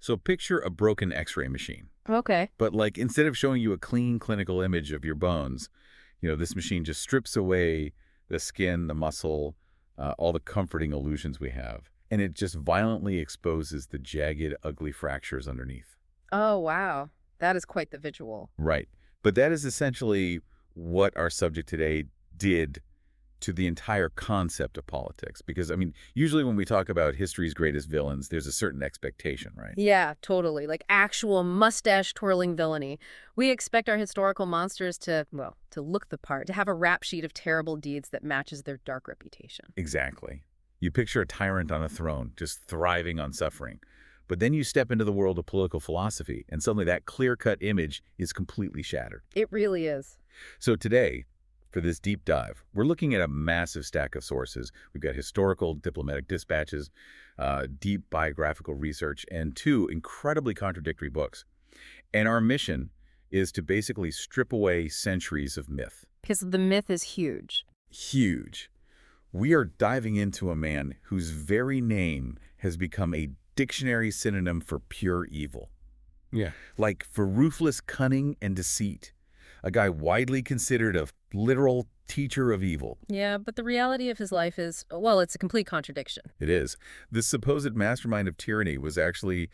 So picture a broken X-ray machine. Okay. But like instead of showing you a clean clinical image of your bones, this machine just strips away the skin, the muscle, all the comforting illusions we have. And it just violently exposes the jagged, ugly fractures underneath. Oh, wow. That is quite the visual. Right. But that is essentially what our subject today did to the entire concept of politics. Because, usually when we talk about history's greatest villains, there's a certain expectation, right? Yeah, totally. Like actual mustache-twirling villainy. We expect our historical monsters to look the part, to have a rap sheet of terrible deeds that matches their dark reputation. Exactly. You picture a tyrant on a throne, just thriving on suffering. But then you step into the world of political philosophy, and suddenly that clear-cut image is completely shattered. It really is. So today, for this deep dive, we're looking at a massive stack of sources. We've got historical, diplomatic dispatches, deep biographical research, and 2 incredibly contradictory books. And our mission is to basically strip away centuries of myth. Because the myth is huge. Huge. We are diving into a man whose very name has become a dictionary synonym for pure evil. Yeah. Like for ruthless cunning and deceit. A guy widely considered a literal teacher of evil. Yeah, but the reality of his life is, well, it's a complete contradiction. It is. This supposed mastermind of tyranny was actually,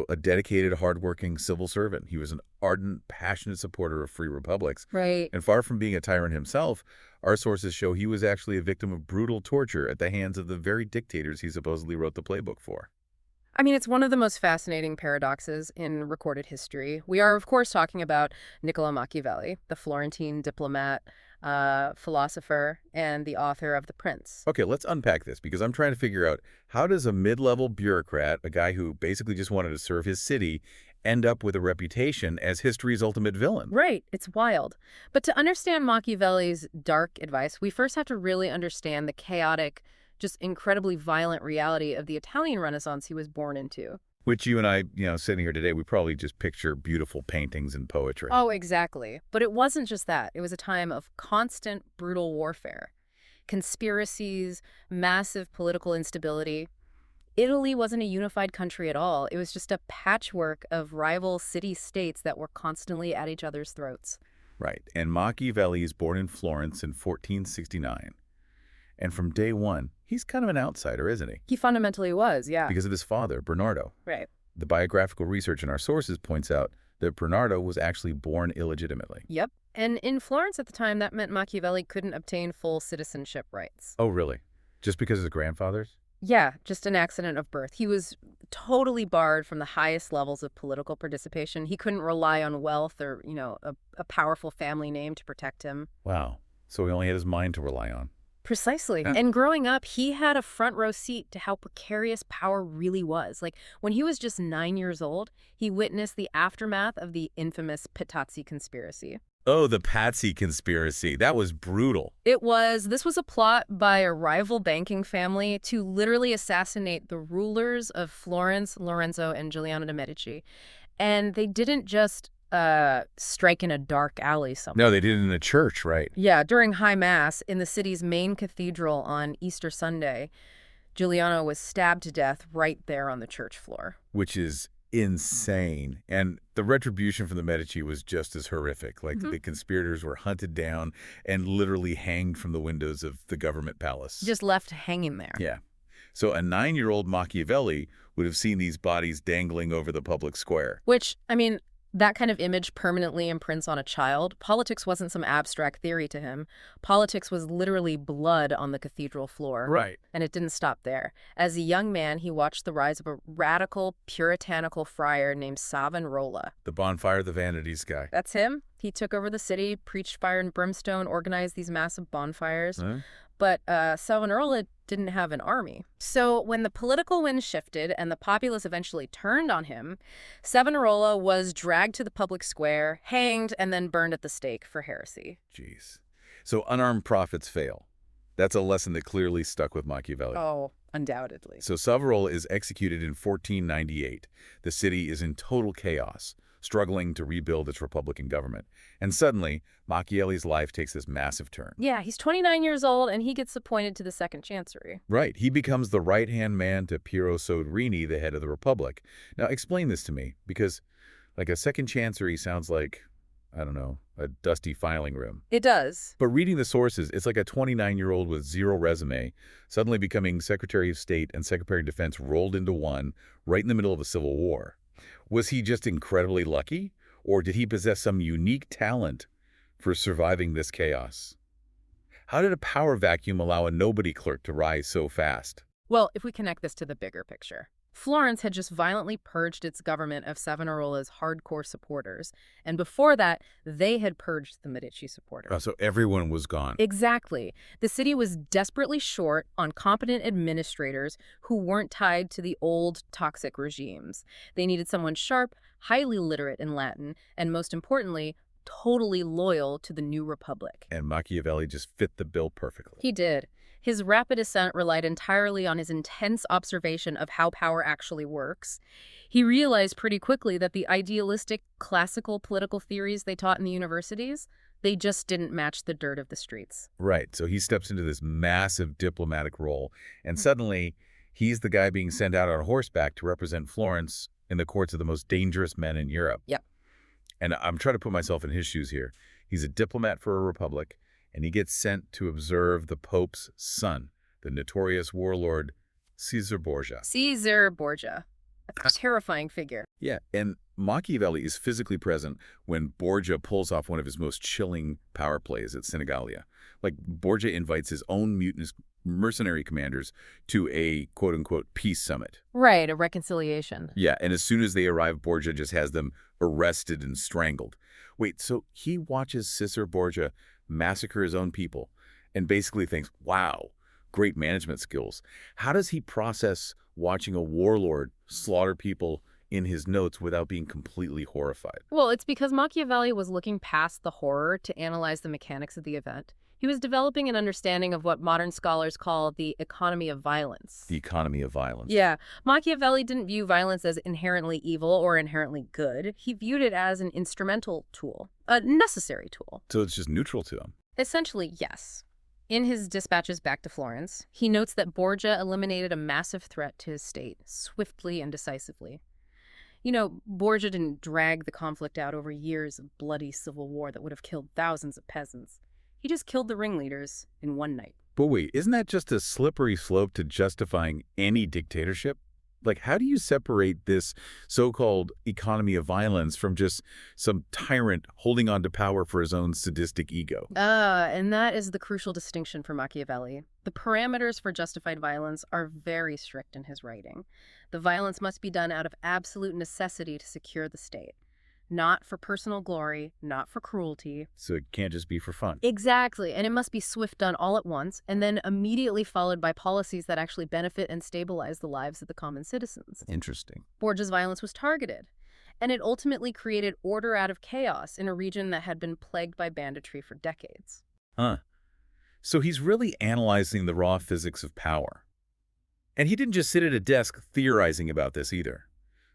a dedicated, hardworking civil servant. He was an ardent, passionate supporter of free republics. Right. And far from being a tyrant himself, our sources show he was actually a victim of brutal torture at the hands of the very dictators he supposedly wrote the playbook for. It's one of the most fascinating paradoxes in recorded history. We are, of course, talking about Niccolo Machiavelli, the Florentine diplomat, philosopher, and the author of The Prince. Okay, let's unpack this, because I'm trying to figure out, how does a mid-level bureaucrat, a guy who basically just wanted to serve his city, end up with a reputation as history's ultimate villain? Right. It's wild. But to understand Machiavelli's dark advice, we first have to really understand the chaotic, just incredibly violent reality of the Italian Renaissance he was born into. Which you and I, sitting here today, we probably just picture beautiful paintings and poetry. Oh, exactly. But it wasn't just that. It was a time of constant, brutal warfare. Conspiracies, massive political instability. Italy wasn't a unified country at all. It was just a patchwork of rival city-states that were constantly at each other's throats. Right. And Machiavelli is born in Florence in 1469. And from day one, he's kind of an outsider, isn't he? He fundamentally was, yeah. Because of his father, Bernardo. Right. The biographical research in our sources points out that Bernardo was actually born illegitimately. Yep. And in Florence at the time, that meant Machiavelli couldn't obtain full citizenship rights. Oh, really? Just because of his grandfathers? Yeah, just an accident of birth. He was totally barred from the highest levels of political participation. He couldn't rely on wealth or, a powerful family name to protect him. Wow. So he only had his mind to rely on. Precisely. Yeah. And growing up, he had a front row seat to how precarious power really was. Like, when he was just 9 years old, he witnessed the aftermath of the infamous Patazzi conspiracy. Oh, the Patsy conspiracy. That was brutal. This was a plot by a rival banking family to literally assassinate the rulers of Florence, Lorenzo, and Giuliano de' Medici. And they didn't just strike in a dark alley somewhere. No, they did it in a church, right? Yeah, during High Mass in the city's main cathedral on Easter Sunday, Giuliano was stabbed to death right there on the church floor. Which is insane. And the retribution from the Medici was just as horrific. Like, the conspirators were hunted down and literally hanged from the windows of the government palace. Just left hanging there. Yeah. So a 9-year-old Machiavelli would have seen these bodies dangling over the public square. Which, that kind of image permanently imprints on a child. Politics wasn't some abstract theory to him. Politics was literally blood on the cathedral floor. Right. And it didn't stop there. As a young man, he watched the rise of a radical, puritanical friar named Savonarola. The bonfire, the vanities guy. That's him. He took over the city, preached fire and brimstone, organized these massive bonfires. Huh? But Savonarola didn't have an army. So when the political wind shifted and the populace eventually turned on him, Savonarola was dragged to the public square, hanged, and then burned at the stake for heresy. Jeez. So unarmed prophets fail. That's a lesson that clearly stuck with Machiavelli. Oh, undoubtedly. So Savonarola is executed in 1498. The city is in total chaos. struggling to rebuild its republican government. And suddenly, Machiavelli's life takes this massive turn. Yeah, he's 29 years old, and he gets appointed to the Second Chancery. Right. He becomes the right-hand man to Piero Soderini, the head of the Republic. Now, explain this to me, because, like, a second chancery sounds like, I don't know, a dusty filing room. It does. But reading the sources, it's like a 29-year-old with zero resume suddenly becoming Secretary of State and Secretary of Defense rolled into one right in the middle of a civil war. Was he just incredibly lucky, or did he possess some unique talent for surviving this chaos? How did a power vacuum allow a nobody clerk to rise so fast? Well, if we connect this to the bigger picture, Florence had just violently purged its government of Savonarola's hardcore supporters, and before that, they had purged the Medici supporters. So everyone was gone. Exactly. The city was desperately short on competent administrators who weren't tied to the old, toxic regimes. They needed someone sharp, highly literate in Latin, and most importantly, totally loyal to the new republic. And Machiavelli just fit the bill perfectly. He did. His rapid ascent relied entirely on his intense observation of how power actually works. He realized pretty quickly that the idealistic, classical political theories they taught in the universities, they just didn't match the dirt of the streets. Right. So he steps into this massive diplomatic role, and suddenly he's the guy being sent out on horseback to represent Florence in the courts of the most dangerous men in Europe. Yep. And I'm trying to put myself in his shoes here. He's a diplomat for a republic, and he gets sent to observe the Pope's son, the notorious warlord Caesar Borgia. Caesar Borgia. A terrifying figure. Yeah, and Machiavelli is physically present when Borgia pulls off one of his most chilling power plays at Senigallia. Like, Borgia invites his own mutinous mercenary commanders to a quote-unquote peace summit. Right, a reconciliation. Yeah, and as soon as they arrive, Borgia just has them arrested and strangled. Wait, so he watches Caesar Borgia massacre his own people and basically thinks, wow, great management skills. How does he process watching a warlord slaughter people in his notes without being completely horrified? Well, it's because Machiavelli was looking past the horror to analyze the mechanics of the event. He was developing an understanding of what modern scholars call the economy of violence. The economy of violence. Yeah. Machiavelli didn't view violence as inherently evil or inherently good. He viewed it as an instrumental tool, a necessary tool. So it's just neutral to him. Essentially, yes. In his dispatches back to Florence, he notes that Borgia eliminated a massive threat to his state swiftly and decisively. You know, Borgia didn't drag the conflict out over years of bloody civil war that would have killed thousands of peasants. He just killed the ringleaders in one night. But wait, isn't that just a slippery slope to justifying any dictatorship? Like, how do you separate this so-called economy of violence from just some tyrant holding on to power for his own sadistic ego? And that is the crucial distinction for Machiavelli. The parameters for justified violence are very strict in his writing. The violence must be done out of absolute necessity to secure the state. Not for personal glory, not for cruelty. So it can't just be for fun. Exactly, and it must be swift done all at once, and then immediately followed by policies that actually benefit and stabilize the lives of the common citizens. Interesting. Borgia's violence was targeted, and it ultimately created order out of chaos in a region that had been plagued by banditry for decades. Huh. So he's really analyzing the raw physics of power. And he didn't just sit at a desk theorizing about this either.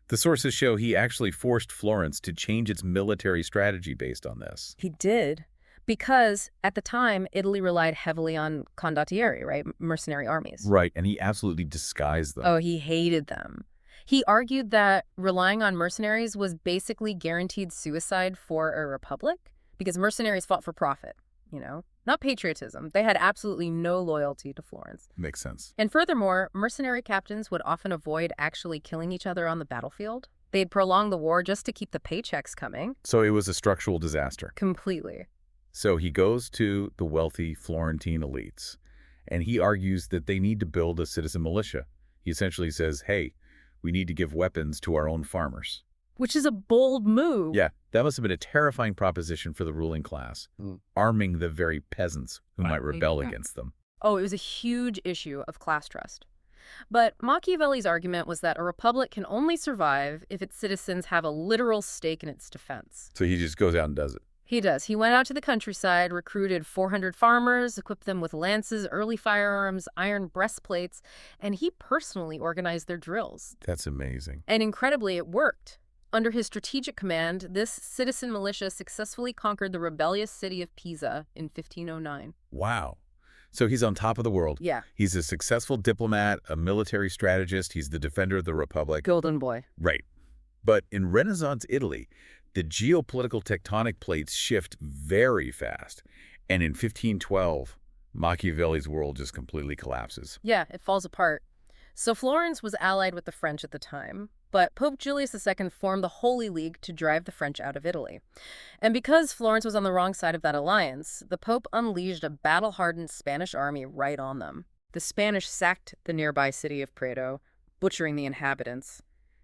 The sources show he actually forced Florence to change its military strategy based on this. He did, because at the time, Italy relied heavily on condottieri, right? Mercenary armies. Right, and he absolutely disguised them. Oh, he hated them. He argued that relying on mercenaries was basically guaranteed suicide for a republic, because mercenaries fought for profit, you know? Not patriotism. They had absolutely no loyalty to Florence. Makes sense. And furthermore, mercenary captains would often avoid actually killing each other on the battlefield. They'd prolong the war just to keep the paychecks coming. So it was a structural disaster. Completely. So he goes to the wealthy Florentine elites, and he argues that they need to build a citizen militia. He essentially says, hey, we need to give weapons to our own farmers. Which is a bold move. Yeah, that must have been a terrifying proposition for the ruling class, arming the very peasants who might rebel against them. Oh, it was a huge issue of class trust. But Machiavelli's argument was that a republic can only survive if its citizens have a literal stake in its defense. So he just goes out and does it. He does. He went out to the countryside, recruited 400 farmers, equipped them with lances, early firearms, iron breastplates, and he personally organized their drills. That's amazing. And incredibly, it worked. Under his strategic command, this citizen militia successfully conquered the rebellious city of Pisa in 1509. Wow. So he's on top of the world. Yeah. He's a successful diplomat, a military strategist. He's the defender of the Republic. Golden boy. Right. But in Renaissance Italy, the geopolitical tectonic plates shift very fast. And in 1512, Machiavelli's world just completely collapses. Yeah, it falls apart. So Florence was allied with the French at the time, but Pope Julius II formed the Holy League to drive the French out of Italy. And because Florence was on the wrong side of that alliance, the Pope unleashed a battle-hardened Spanish army right on them. The Spanish sacked the nearby city of Prato, butchering the inhabitants.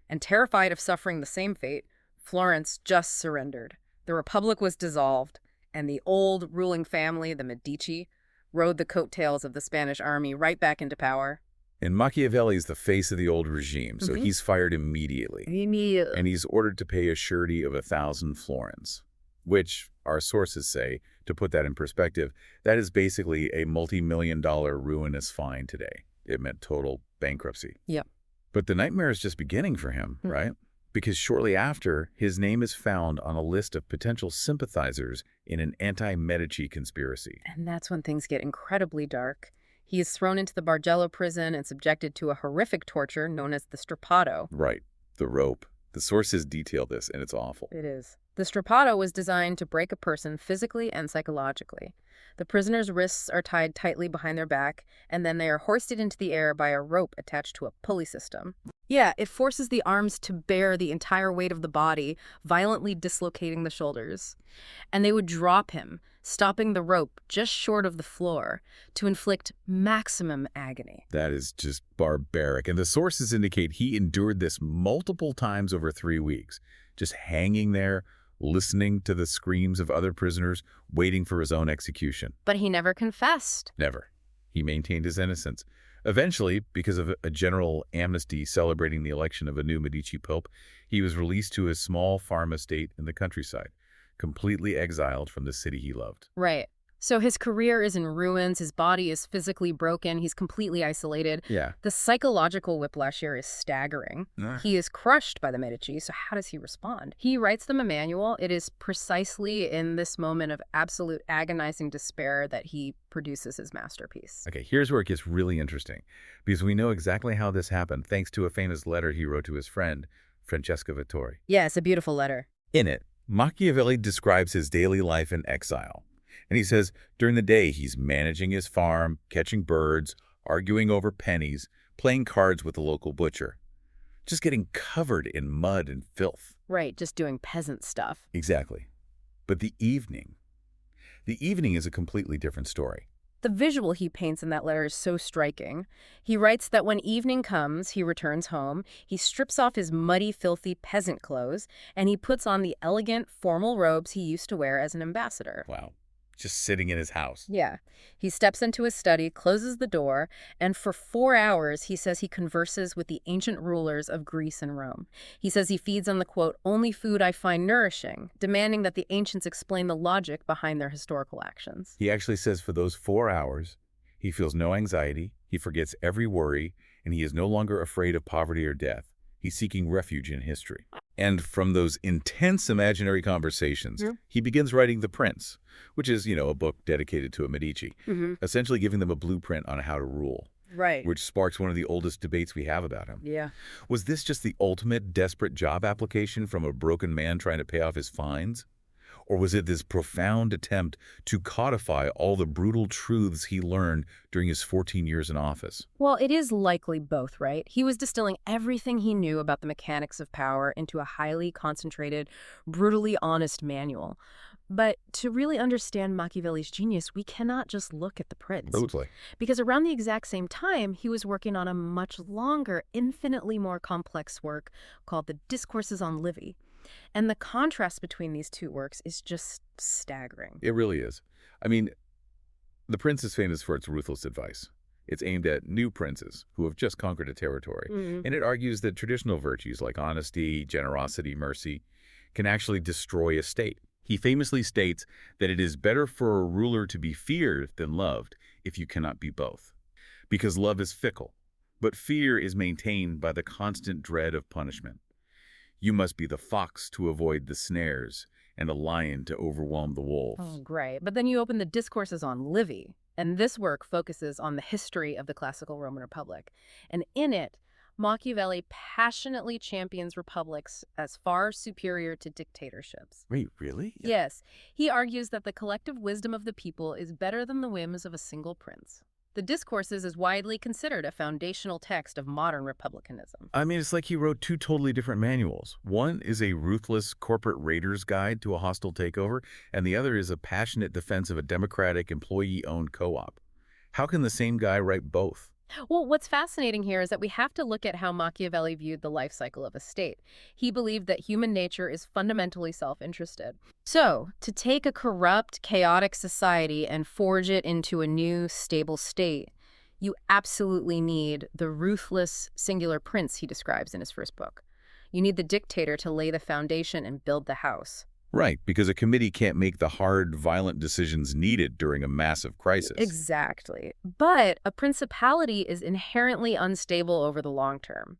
And terrified of suffering the same fate, Florence just surrendered. The Republic was dissolved, and the old ruling family, the Medici, rode the coattails of the Spanish army right back into power. And Machiavelli is the face of the old regime, so he's fired immediately. And he's ordered to pay a surety of 1,000 florins, which, our sources say, to put that in perspective, that is basically a multi-million-dollar ruinous fine today. It meant total bankruptcy. Yep. But the nightmare is just beginning for him, right? Because shortly after, his name is found on a list of potential sympathizers in an anti-Medici conspiracy. And that's when things get incredibly dark. He is thrown into the Bargello prison and subjected to a horrific torture known as the strappato. Right. The rope. The sources detail this, and it's awful. It is. The strappato was designed to break a person physically and psychologically. The prisoner's wrists are tied tightly behind their back, and then they are hoisted into the air by a rope attached to a pulley system. Yeah, it forces the arms to bear the entire weight of the body, violently dislocating the shoulders. And they would drop him, stopping the rope just short of the floor, to inflict maximum agony. That is just barbaric. And the sources indicate he endured this multiple times over 3 weeks, just hanging there, listening to the screams of other prisoners, waiting for his own execution. But he never confessed. Never. He maintained his innocence. Eventually, because of a general amnesty celebrating the election of a new Medici pope, he was released to his small farm estate in the countryside, completely exiled from the city he loved. Right. So his career is in ruins, his body is physically broken, he's completely isolated. Yeah. The psychological whiplash here is staggering. He is crushed by the Medici, so how does he respond? He writes them a manual. It is precisely in this moment of absolute agonizing despair that he produces his masterpiece. Okay, here's where it gets really interesting, because we know exactly how this happened thanks to a famous letter he wrote to his friend, Francesca Vittori. Yeah, it's a beautiful letter. In it, Machiavelli describes his daily life in exile. And he says during the day he's managing his farm, catching birds, arguing over pennies, playing cards with the local butcher, just getting covered in mud and filth. Right, just doing peasant stuff. Exactly. But the evening is a completely different story. The visual he paints in that letter is so striking. He writes that when evening comes, he returns home, he strips off his muddy, filthy peasant clothes, and he puts on the elegant, formal robes he used to wear as an ambassador. Wow. Just sitting in his house. Yeah. He steps into his study, closes the door, and for 4 hours he says he converses with the ancient rulers of Greece and Rome. He says he feeds on the, quote, only food I find nourishing, demanding that the ancients explain the logic behind their historical actions. He actually says for those 4 hours, he feels no anxiety, he forgets every worry, and he is no longer afraid of poverty or death. He's seeking refuge in history. And from those intense imaginary conversations, he begins writing The Prince, which is, a book dedicated to a Medici, essentially giving them a blueprint on how to rule. Right. Which sparks one of the oldest debates we have about him. Yeah. Was this just the ultimate desperate job application from a broken man trying to pay off his fines? Or was it this profound attempt to codify all the brutal truths he learned during his 14 years in office? Well, it is likely both, right? He was distilling everything he knew about the mechanics of power into a highly concentrated, brutally honest manual. But to really understand Machiavelli's genius, we cannot just look at The Prince. Totally. Because around the exact same time, he was working on a much longer, infinitely more complex work called the Discourses on Livy. And the contrast between these two works is just staggering. It really is. I mean, The Prince is famous for its ruthless advice. It's aimed at new princes who have just conquered a territory. And it argues that traditional virtues like honesty, generosity, mercy can actually destroy a state. He famously states that it is better for a ruler to be feared than loved if you cannot be both. Because love is fickle, but fear is maintained by the constant dread of punishment. You must be the fox to avoid the snares, and a lion to overwhelm the wolves. Oh, great. But then you open the Discourses on Livy, and this work focuses on the history of the classical Roman Republic. And in it, Machiavelli passionately champions republics as far superior to dictatorships. Wait, really? Yes, he argues that the collective wisdom of the people is better than the whims of a single prince. The Discourses is widely considered a foundational text of modern republicanism. I mean, it's like he wrote two totally different manuals. One is a ruthless corporate raider's guide to a hostile takeover, and the other is a passionate defense of a democratic, employee-owned co-op. How can the same guy write both? Well, what's fascinating here is that we have to look at how Machiavelli viewed the life cycle of a state. He believed that human nature is fundamentally self-interested. So, to take a corrupt, chaotic society and forge it into a new, stable state, you absolutely need the ruthless, singular prince he describes in his first book. You need the dictator to lay the foundation and build the house. Right, because a committee can't make the hard, violent decisions needed during a massive crisis. Exactly. But a principality is inherently unstable over the long term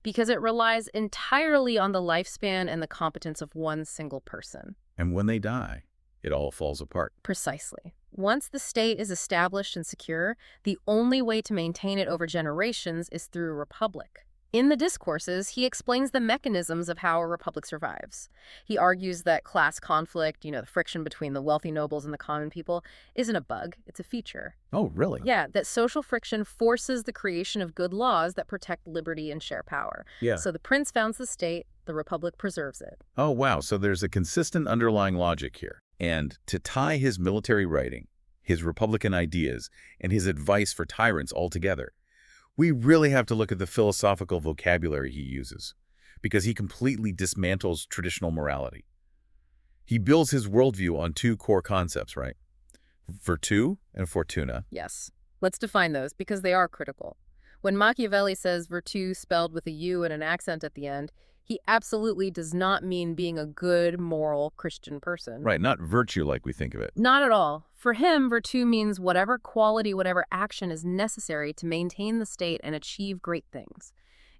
because it relies entirely on the lifespan and the competence of one single person. And when they die, it all falls apart. Precisely. Once the state is established and secure, the only way to maintain it over generations is through a republic. In the Discourses, he explains the mechanisms of how a republic survives. He argues that class conflict, the friction between the wealthy nobles and the common people, isn't a bug, it's a feature. Oh, really? Yeah, that social friction forces the creation of good laws that protect liberty and share power. Yeah. So the prince founds the state, the republic preserves it. Oh, wow. So there's a consistent underlying logic here. And to tie his military writing, his republican ideas, and his advice for tyrants all together, we really have to look at the philosophical vocabulary he uses, because he completely dismantles traditional morality. He builds his worldview on two core concepts, right? Virtù and fortuna. Yes. Let's define those, because they are critical. When Machiavelli says virtù spelled with a U and an accent at the end, he absolutely does not mean being a good, moral, Christian person. Right, not virtue like we think of it. Not at all. For him, virtù means whatever quality, whatever action is necessary to maintain the state and achieve great things.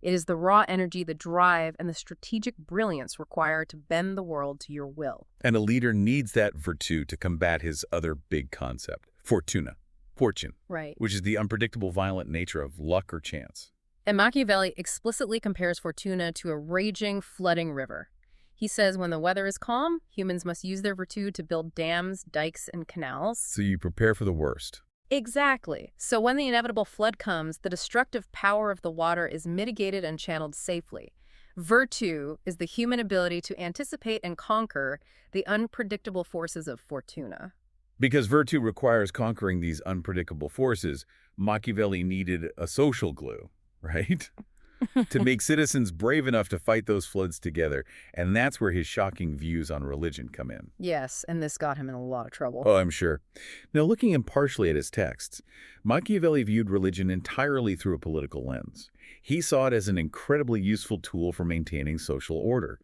It is the raw energy, the drive, and the strategic brilliance required to bend the world to your will. And a leader needs that virtù to combat his other big concept, fortuna, fortune, Right. which is the unpredictable, violent nature of luck or chance. And Machiavelli explicitly compares fortuna to a raging, flooding river. He says when the weather is calm, humans must use their virtù to build dams, dikes, and canals. So you prepare for the worst. Exactly. So when the inevitable flood comes, the destructive power of the water is mitigated and channeled safely. Virtù is the human ability to anticipate and conquer the unpredictable forces of fortuna. Because virtue requires conquering these unpredictable forces, Machiavelli needed a social glue, right? To make citizens brave enough to fight those floods together. And that's where his shocking views on religion come in. Yes, and this got him in a lot of trouble. Oh, I'm sure. Now, looking impartially at his texts, Machiavelli viewed religion entirely through a political lens. He saw it as an incredibly useful tool for maintaining social order.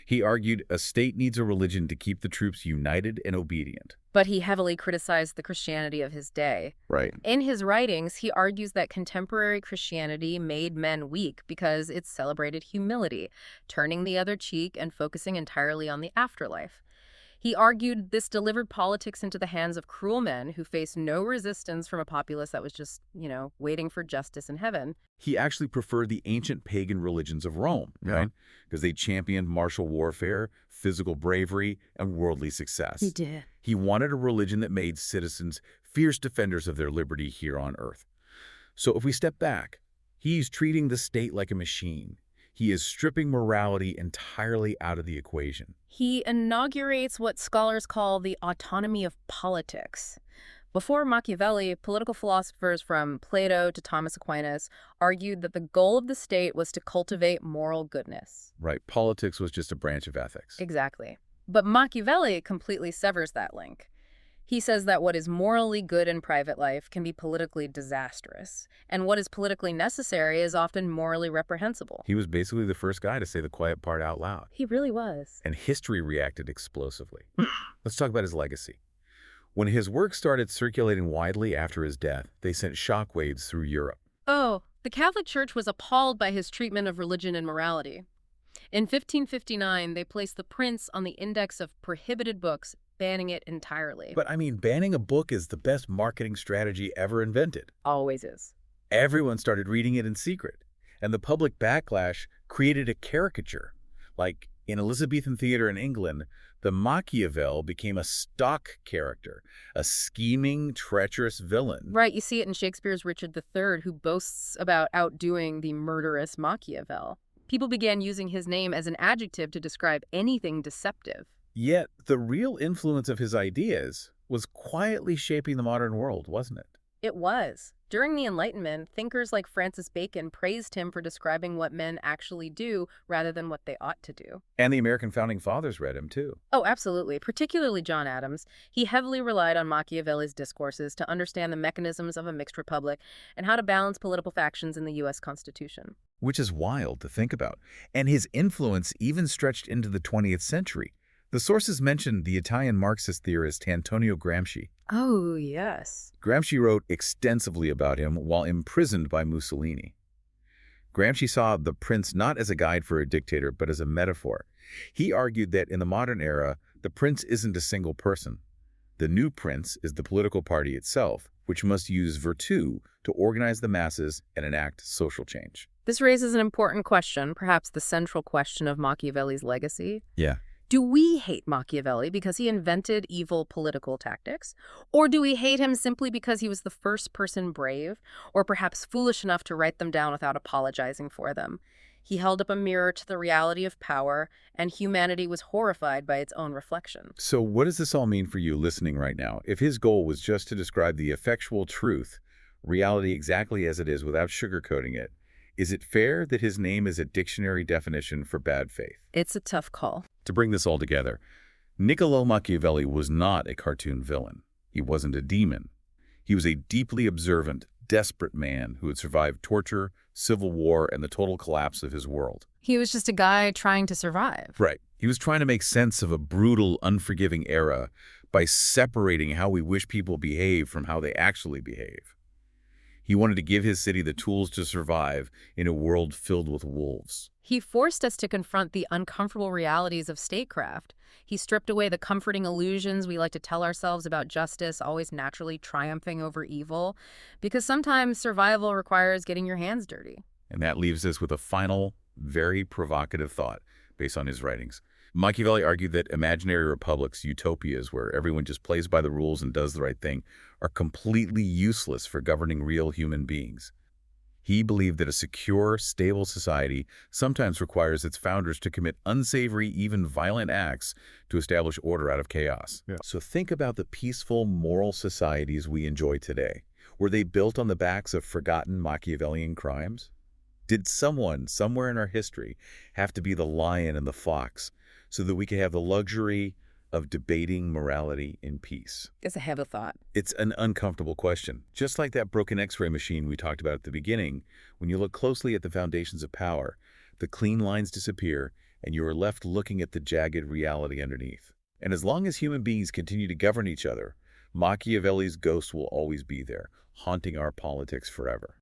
He argued a state needs a religion to keep the troops united and obedient. But he heavily criticized the Christianity of his day. Right. In his writings, he argues that contemporary Christianity made men weak because it celebrated humility, turning the other cheek and focusing entirely on the afterlife. He argued this delivered politics into the hands of cruel men who faced no resistance from a populace that was just, waiting for justice in heaven. He actually preferred the ancient pagan religions of Rome, right? Because they championed martial warfare, physical bravery, and worldly success. He did. He wanted a religion that made citizens fierce defenders of their liberty here on earth. So if we step back, he's treating the state like a machine. He is stripping morality entirely out of the equation. He inaugurates what scholars call the autonomy of politics. Before Machiavelli, political philosophers from Plato to Thomas Aquinas argued that the goal of the state was to cultivate moral goodness. Right, politics was just a branch of ethics. Exactly. But Machiavelli completely severs that link. He says that what is morally good in private life can be politically disastrous, and what is politically necessary is often morally reprehensible. He was basically the first guy to say the quiet part out loud. He really was. And history reacted explosively. Let's talk about his legacy. When his work started circulating widely after his death, they sent shockwaves through Europe. Oh, the Catholic Church was appalled by his treatment of religion and morality. In 1559, they placed The Prince on the index of prohibited books, banning it entirely. But I mean, banning a book is the best marketing strategy ever invented. Always is. Everyone started reading it in secret, and the public backlash created a caricature. Like in Elizabethan theater in England, the Machiavel became a stock character, a scheming, treacherous villain. Right, you see it in Shakespeare's Richard III, who boasts about outdoing the murderous Machiavel. People began using his name as an adjective to describe anything deceptive. Yet the real influence of his ideas was quietly shaping the modern world, wasn't it? It was. During the Enlightenment, thinkers like Francis Bacon praised him for describing what men actually do rather than what they ought to do. And the American founding fathers read him, too. Oh, absolutely. Particularly John Adams. He heavily relied on Machiavelli's discourses to understand the mechanisms of a mixed republic and how to balance political factions in the U.S. Constitution. Which is wild to think about. And his influence even stretched into the 20th century. The sources mention the Italian Marxist theorist Antonio Gramsci. Oh, yes. Gramsci wrote extensively about him while imprisoned by Mussolini. Gramsci saw the prince not as a guide for a dictator, but as a metaphor. He argued that in the modern era, the prince isn't a single person. The new prince is the political party itself, which must use virtue to organize the masses and enact social change. This raises an important question, perhaps the central question of Machiavelli's legacy. Yeah. Do we hate Machiavelli because he invented evil political tactics? Or do we hate him simply because he was the first person brave, or perhaps foolish enough to write them down without apologizing for them? He held up a mirror to the reality of power, and humanity was horrified by its own reflection. So what does this all mean for you listening right now? If his goal was just to describe the effectual truth, reality exactly as it is without sugarcoating it, is it fair that his name is a dictionary definition for bad faith? It's a tough call. To bring this all together, Niccolo Machiavelli was not a cartoon villain. He wasn't a demon. He was a deeply observant, desperate man who had survived torture, civil war, and the total collapse of his world. He was just a guy trying to survive. Right. He was trying to make sense of a brutal, unforgiving era by separating how we wish people behave from how they actually behave. He wanted to give his city the tools to survive in a world filled with wolves. He forced us to confront the uncomfortable realities of statecraft. He stripped away the comforting illusions we like to tell ourselves about justice always naturally triumphing over evil, because sometimes survival requires getting your hands dirty. And that leaves us with a final, very provocative thought based on his writings. Machiavelli argued that imaginary republics, utopias where everyone just plays by the rules and does the right thing, are completely useless for governing real human beings. He believed that a secure, stable society sometimes requires its founders to commit unsavory, even violent acts to establish order out of chaos. Yeah. So think about the peaceful, moral societies we enjoy today. Were they built on the backs of forgotten Machiavellian crimes? Did someone, somewhere in our history, have to be the lion and the fox so that we could have the luxury of debating morality in peace? It's a heavy thought. It's an uncomfortable question. Just like that broken X-ray machine we talked about at the beginning, when you look closely at the foundations of power, the clean lines disappear and you are left looking at the jagged reality underneath. And as long as human beings continue to govern each other, Machiavelli's ghost will always be there, haunting our politics forever.